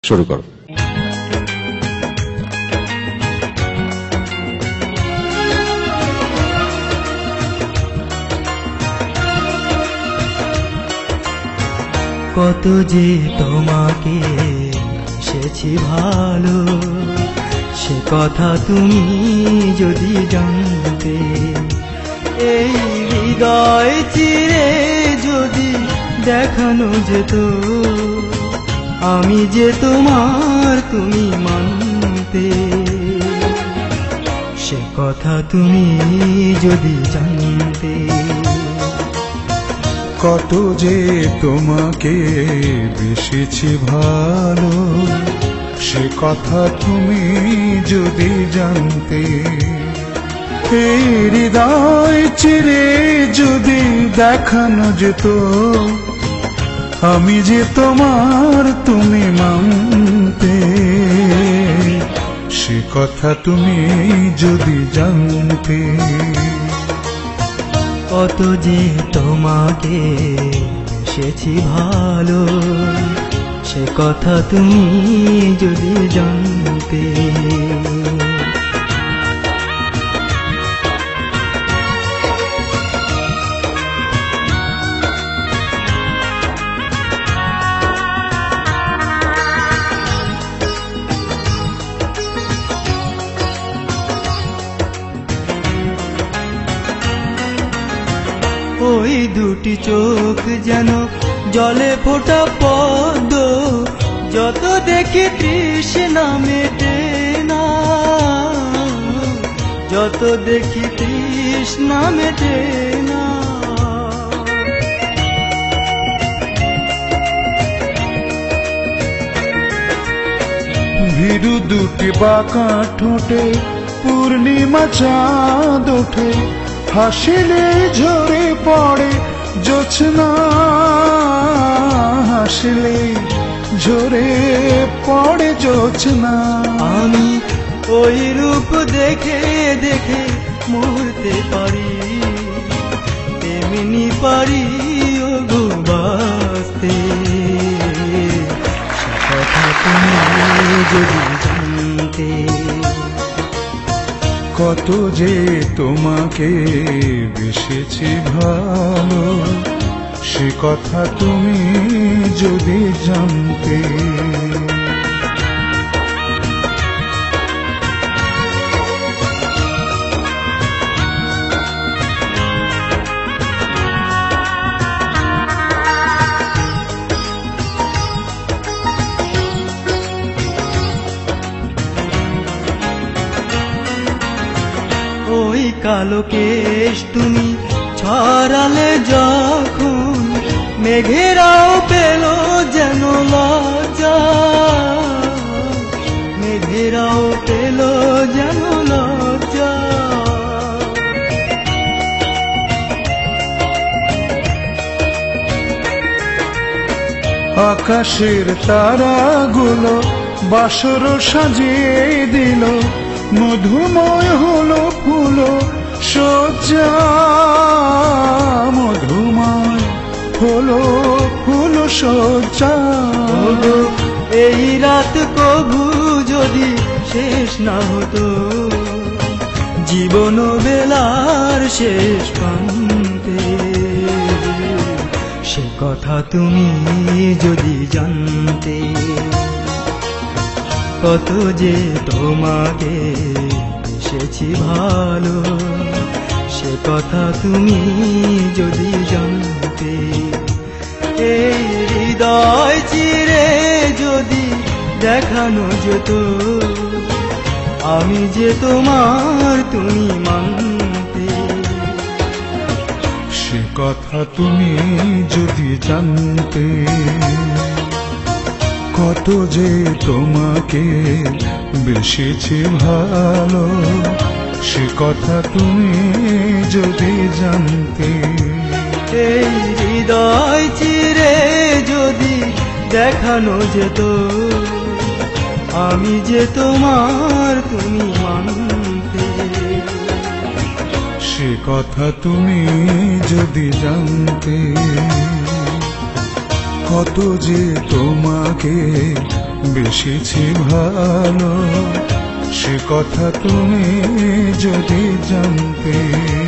শুরু করো। কত যে তোমাকে এসেছি ভালো, সে কথা তুমি যদি জানতে। এই হৃদয় চিরে যদি দেখানো যেত, আমি যে তোমার তুমি মানতে। সে কথা তুমি যদি জানতে। কত যে তোমাকে বেসেছি ভালো, সে কথা তুমি যদি জানতে। এই হৃদয় চিরে যদি দেখানো যেত, আমি যে তোমার তুমি মানতে। সে কথা তুমি যদি জানতে। কত যে তোমাকে বেসেছি ভালো, সে কথা তুমি যদি জানতে। ওই দুটি চোখ যেন জলে ফোটা পদ্ম, যত দেখি তৃষ্ণা মেটে না, যত দেখি তৃষ্ণা মেটে না। ভীরু দুটি বাঁকা ঠোঁটে পূর্ণিমা চাঁদ ওঠে, হাসিলে ঝরে পড়ে জোছনা, হাসিলে ঝরে পড়ে জোছনা। আমি ওই রূপ দেখে দেখে মরতে পারি, তেমনি পারি ও গো বাঁচতে। সে কথা তুমি যদি জানতে। কত যে তোমাকে বেসেছি ভালো, সে কথা তুমি যদি জানতে। ওই কালো কেশ তুমি ছড়ালে যখন, মেঘেরাও পেল যেন লজ্জা, মেঘেরাও পেল যেন লজ্জা। আকাশের তারাগুলো বাসর সাজিয়ে দিল, মধুময় হলো ফুল সজ্জা, মধুময় হলো ফুল সজ্জা। এই রাত কবু যদি শেষ না হতো, জীবন বেলার শেষ প্রান্তে। সে কথা তুমি যদি জানতে। কত যে তোমাকে বেসেছি ভালো, সে কথা তুমি যদি জানতে। এই হৃদয় চিরে যদি দেখানো যেত, আমি যে তোমার তুমি মানতে। সে কথা তুমি যদি জানতে। কত যে তোমাকে বেসেছি ভালো, সে কথা তুমি যদি জানতে। এই হৃদয় চিরে যদি দেখানো যেত, আমি যে তোমার তুমি মানতে। সে কথা তুমি যদি জানতে। কত যে তোমাকে বেশিছি ভালো, সে কথা তুমি যদি জানতে।